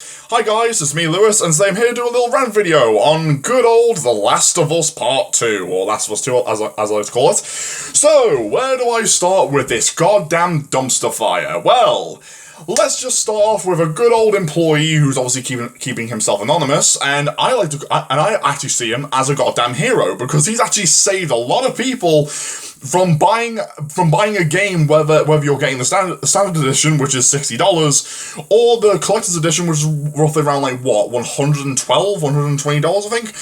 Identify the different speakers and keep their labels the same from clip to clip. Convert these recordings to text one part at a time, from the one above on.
Speaker 1: Hi guys, it's me Lewis, and today I'm here to do a little rant video on good old The Last of Us Part 2, or Last of Us 2 as I like to call it. So, where do I start with this goddamn dumpster fire? Well, let's just start off with a good old employee who's obviously keeping himself anonymous, and I actually see him as a goddamn hero, because he's actually saved a lot of people from buying a game, whether you're getting the standard edition, which is $60, or the collector's edition, which is roughly around like what, $112, $120, I think.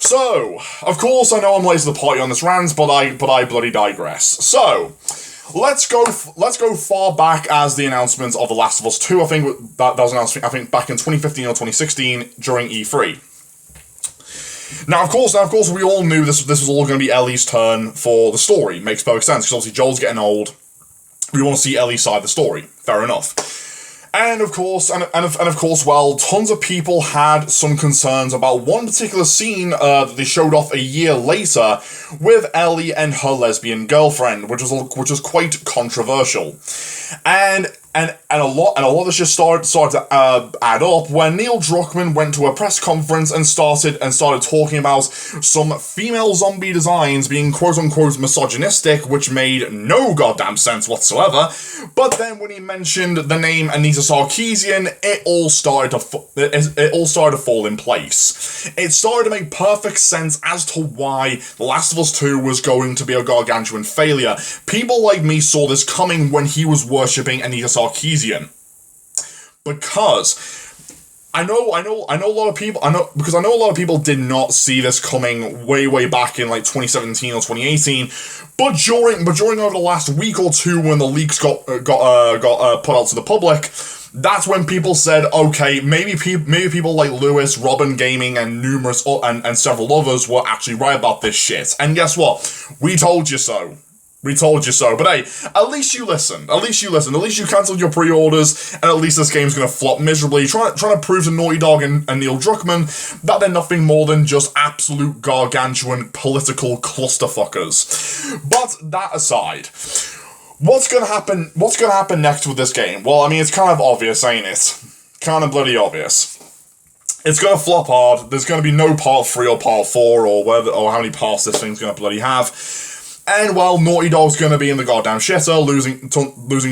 Speaker 1: So, of course, I know I'm late to the party on this rant, but I bloody digress. So, let's go far back as the announcement of The Last of Us 2. I think that was announced, I think, back in 2015 or 2016 during E3. Now, of course, we all knew this was all going to be Ellie's turn for the story. Makes perfect sense, because obviously Joel's getting old. We want to see Ellie's side of the story. Fair enough. And of course, well, tons of people had some concerns about one particular scene that they showed off a year later with Ellie and her lesbian girlfriend, which was quite controversial. And a lot of this just started to add up when Neil Druckmann went to a press conference and started talking about some female zombie designs being quote unquote misogynistic, which made no goddamn sense whatsoever. But then when he mentioned the name Anita Sarkeesian, it all started to fall in place. It started to make perfect sense as to why The Last of Us 2 was going to be a gargantuan failure. People like me saw this coming when he was worshipping Anita Sarkeesian, because I know a lot of people did not see this coming way back in like 2017 or 2018, but during over the last week or two, when the leaks got put out to the public, that's when people said, okay, maybe people like Lewis, Robin Gaming, and and several others were actually right about this shit. And guess what? We told you so. We told you so. But hey, at least you listened. At least you cancelled your pre-orders, and at least this game's gonna flop miserably, trying to prove to Naughty Dog and Neil Druckmann that they're nothing more than just absolute gargantuan political clusterfuckers. But that aside, what's gonna happen next with this game? Well, I mean, it's kind of obvious, ain't it? Kind of bloody obvious. It's gonna flop hard. There's gonna be no part 3 or part 4 or how many parts this thing's gonna bloody have. And, well, Naughty Dog's gonna be in the goddamn shitter, losing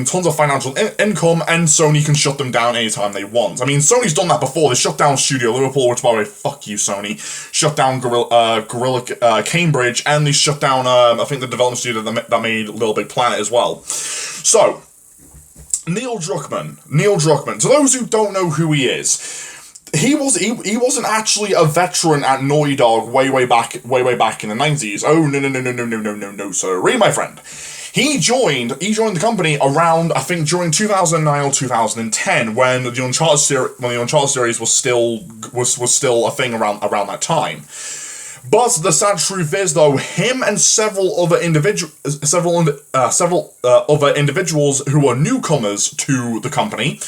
Speaker 1: tons of financial income, and Sony can shut them down anytime they want. I mean, Sony's done that before. They shut down Studio Liverpool, which, by the way, fuck you, Sony. Shut down Gorilla Cambridge, and they shut down, I think, the development studio that made Little Big Planet as well. So, Neil Druckmann. To those who don't know who he is, he wasn't actually a veteran at Naughty Dog way back in the 90s. Oh, no, sorry, my friend. He joined the company around, I think, during 2009 or 2010, when the Uncharted series was still a thing around that time. But the sad truth is, though, him and several other individuals who were newcomers to the company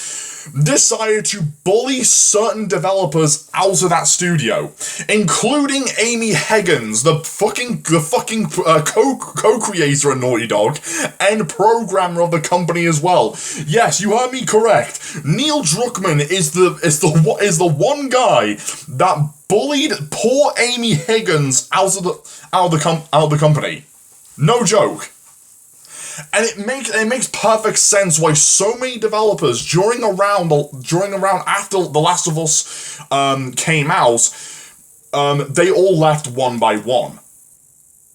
Speaker 1: decided to bully certain developers out of that studio, including Amy Higgins, the fucking co-creator of Naughty Dog and programmer of the company as well. Yes, you heard me correct. Neil Druckmann is the one guy that bullied poor Amy Higgins out of the company. No joke. And it makes perfect sense why so many developers during around after The Last of Us came out, they all left one by one.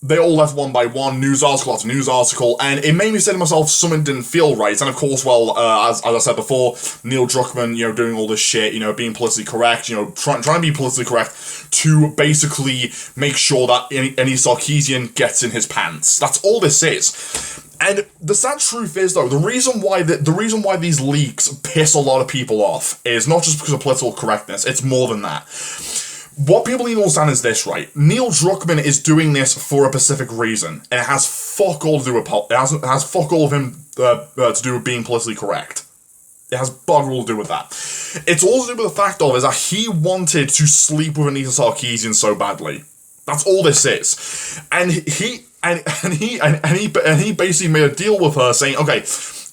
Speaker 1: News article after news article, and it made me say to myself, something didn't feel right. And of course, well, as I said before, Neil Druckmann, doing all this shit, being politically correct, trying to be politically correct to basically make sure that any Sarkeesian gets in his pants. That's all this is. And the sad truth is, though, the reason why these leaks piss a lot of people off is not just because of political correctness. It's more than that. What people need to understand is this, right? Neil Druckmann is doing this for a specific reason, and it has fuck all to do with fuck all of him to do with being politically correct. It has bugger all to do with that. It's all to do with the fact of is that he wanted to sleep with Anita Sarkeesian so badly. That's all this is, and he basically made a deal with her saying, okay,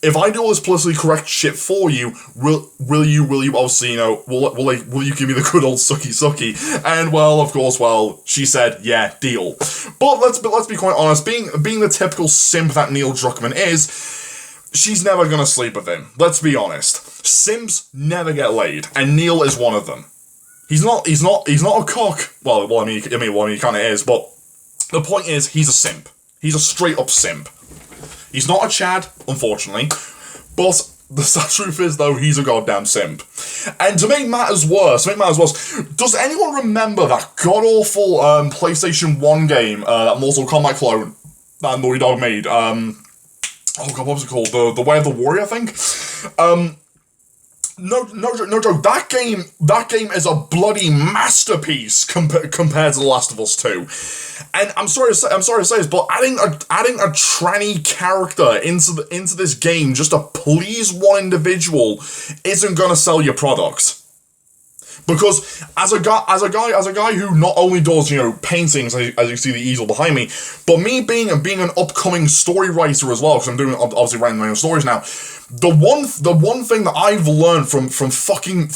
Speaker 1: if I do all this politically correct shit for you, will you obviously, will you give me the good old sucky? And well, of course, she said, yeah, deal. But let's be quite honest, being the typical simp that Neil Druckmann is, she's never gonna sleep with him. Let's be honest. Simps never get laid, and Neil is one of them. He's not a cock. Well, I mean, he kind of is, but the point is, he's a simp. He's a straight up simp. He's not a Chad, unfortunately, but the sad truth is, though, he's a goddamn simp. And to make matters worse, does anyone remember that god-awful PlayStation 1 game, that Mortal Kombat clone that Naughty Dog made? Oh god, what was it called? The Way of the Warrior, I think? No joke. That game is a bloody masterpiece compared to The Last of Us 2. And I'm sorry to say this, but adding a tranny character into this game just to please one individual isn't gonna sell your product. Because as a guy who not only does, paintings, as you see the easel behind me, but me being an upcoming story writer as well, because I'm doing, obviously, writing my own stories now. The one thing that I've learned from fucking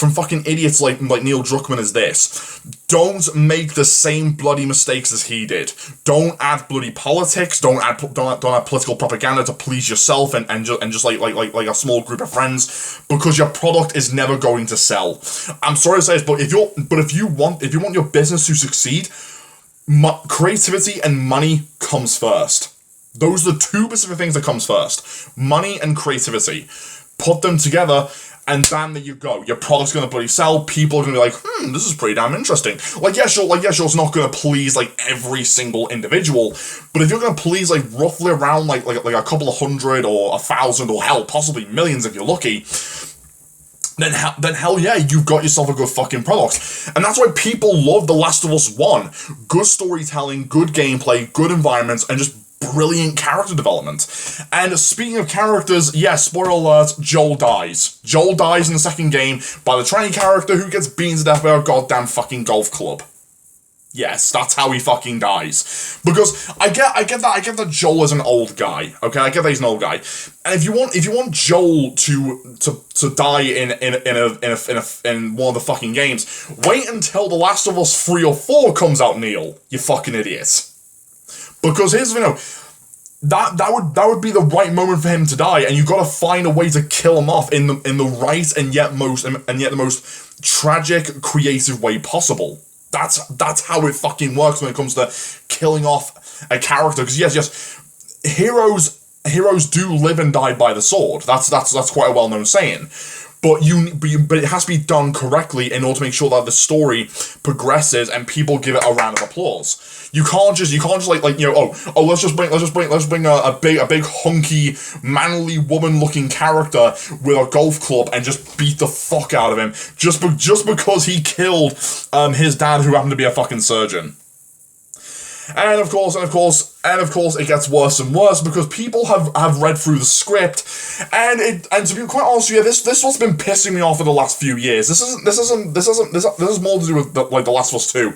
Speaker 1: idiots like Neil Druckmann is this: don't make the same bloody mistakes as he did. Don't add bloody politics. Don't add political propaganda to please yourself and just like a small group of friends, because your product is never going to sell. I'm sorry to say this, but if you want your business to succeed, creativity and money comes first. Those are the two specific things that comes first. Money and creativity. Put them together, and bam, there you go. Your product's gonna bloody sell. People are gonna be like, this is pretty damn interesting. Yeah, sure, it's not gonna please, every single individual, but if you're gonna please, roughly around, like a couple of hundred, or 1,000, or hell, possibly millions if you're lucky, then hell yeah, you've got yourself a good fucking product. And that's why people love The Last of Us 1. Good storytelling, good gameplay, good environments, and just brilliant character development. And speaking of characters, yes, spoiler alert, Joel dies. Joel dies in the second game by the tranny character who gets beaten to death by a goddamn fucking golf club. Yes, that's how he fucking dies. Because I get that Joel is an old guy. Okay, I get that he's an old guy. And if you want Joel to die in one of the fucking games, wait until The Last of Us 3 or 4 comes out, Neil. You fucking idiot. Because here's that would be the right moment for him to die, and you've got to find a way to kill him off in the right and yet the most tragic, creative way possible. That's how it fucking works when it comes to killing off a character. Because yes, heroes do live and die by the sword. That's quite a well-known saying. But it has to be done correctly in order to make sure that the story progresses and people give it a round of applause. You can't just let's just bring a big hunky manly woman looking character with a golf club and just beat the fuck out of him just because he killed his dad, who happened to be a fucking surgeon. And of course, it gets worse and worse because people have read through the script, and to be quite honest with you, this what's been pissing me off for the last few years. This is more to do with The Last of Us 2.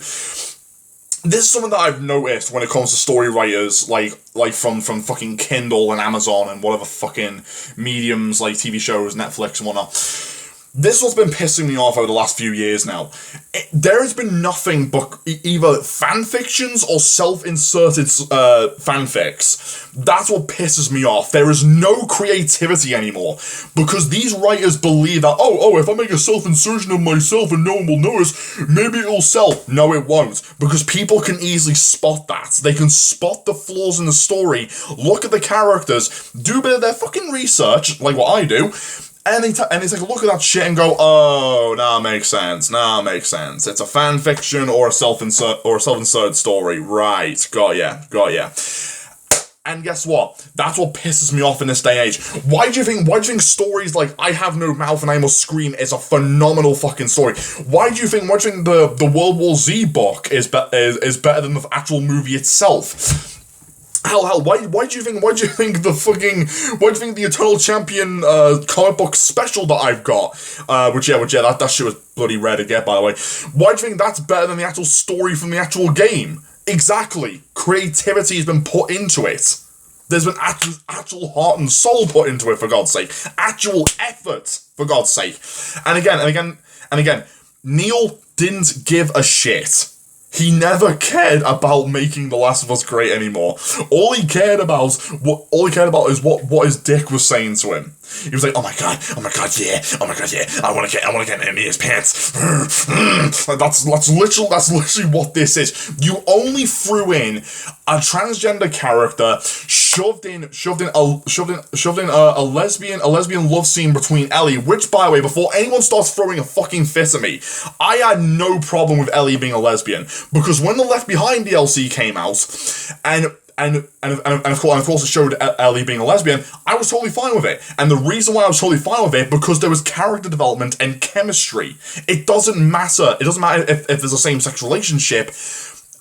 Speaker 1: This is something that I've noticed when it comes to story writers, like from fucking Kindle and Amazon and whatever fucking mediums, like TV shows, Netflix and whatnot. This is what's been pissing me off over the last few years now. There has been nothing but either fanfictions or self-inserted fanfics. That's what pisses me off. There is no creativity anymore. Because these writers believe that, if I make a self-insertion of myself and no one will notice, maybe it'll sell. No, it won't. Because people can easily spot that. They can spot the flaws in the story, look at the characters, do a bit of their fucking research, like what I do, and they take a look at that shit and go, oh, nah, makes sense. It's a fan fiction or a self-insert story. Right, got ya. And guess what? That's what pisses me off in this day and age. Why do you think stories like I Have No Mouth and I Must Scream is a phenomenal fucking story? Why do you think the World War Z book is better than the actual movie itself? Hell, why do you think the Eternal Champion comic book special that I've got, that shit was bloody rare to get, by the way. Why do you think that's better than the actual story from the actual game? Exactly. Creativity has been put into it. There's been actual heart and soul put into it, for God's sake. Actual effort, for God's sake. And again, Neil didn't give a shit. He never cared about making The Last of Us great anymore. All he cared about is what his dick was saying to him. He was like, oh my god, yeah, I wanna get in his pants. That's literally what this is. You only threw in a transgender character, shoved in a lesbian love scene between Ellie, which, by the way, before anyone starts throwing a fucking fit at me, I had no problem with Ellie being a lesbian, because when the Left Behind DLC came out, and of course it showed Ellie being a lesbian, I was totally fine with it. And the reason why I was totally fine with it, because there was character development and chemistry. It doesn't matter. It doesn't matter if there's a same-sex relationship.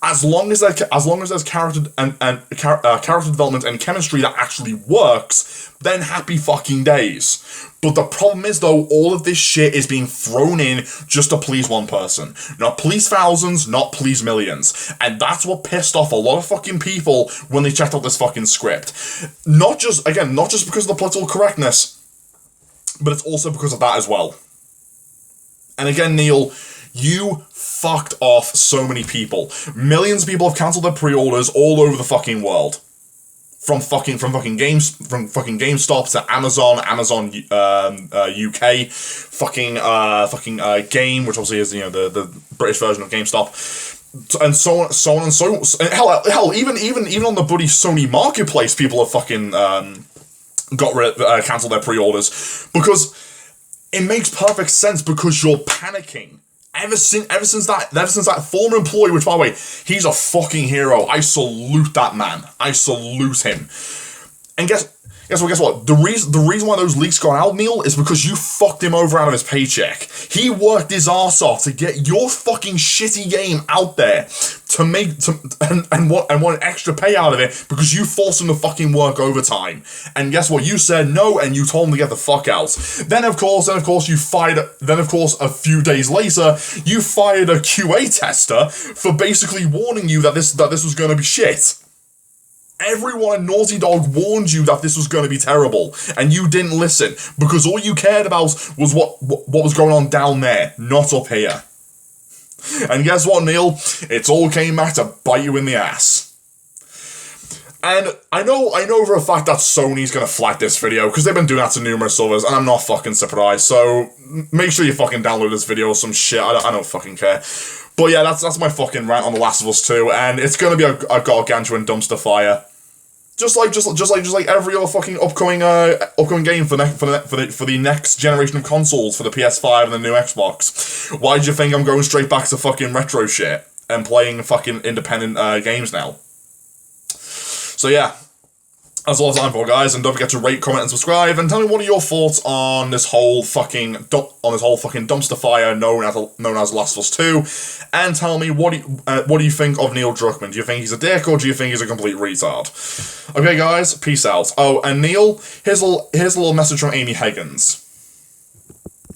Speaker 1: As long as there's character development and chemistry that actually works, then happy fucking days. But the problem is, though, all of this shit is being thrown in just to please one person. Not please thousands, not please millions. And that's what pissed off a lot of fucking people when they checked out this fucking script. Not just because of the political correctness, but it's also because of that as well. And again, Neil, you fucked off so many people. Millions of people have cancelled their pre-orders all over the fucking world. From fucking GameStop to Amazon UK, Game, which obviously is, you know, the British version of GameStop, and so on and so hell, even on the bloody Sony marketplace, people have fucking cancelled their pre-orders, because it makes perfect sense, because you're panicking. Ever since that former employee, which, by the way, he's a fucking hero. I salute that man. I salute him. And guess what? The reason why those leaks got out, Neil, is because you fucked him over out of his paycheck. He worked his arse off to get your fucking shitty game out there and want an extra pay out of it, because you forced him to fucking work overtime. And guess what? You said no, and you told him to get the fuck out. Then of course you fired. Then of course a few days later you fired a QA tester for basically warning you that this was going to be shit. Everyone at Naughty Dog warned you that this was going to be terrible, and you didn't listen, because all you cared about was what was going on down there, not up here. And guess what, Neil? It all came back to bite you in the ass. And I know for a fact that Sony's gonna flag this video, because they've been doing that to numerous others, and I'm not fucking surprised. So make sure you fucking download this video or some shit. I don't fucking care. But yeah, that's my fucking rant on The Last of Us 2, and it's gonna be a gargantuan dumpster fire. Just like every other fucking upcoming game for the next generation of consoles, for the PS5 and the new Xbox. Why do you think I'm going straight back to fucking retro shit and playing fucking independent games now? So yeah, that's all the time for, guys, and don't forget to rate, comment, and subscribe, and tell me what are your thoughts on this whole fucking dumpster fire known as Last of Us 2, and tell me what do you think of Neil Druckmann? Do you think he's a dick, or do you think he's a complete retard? Okay, guys, peace out. Oh, and Neil, here's a little message from Amy Higgins.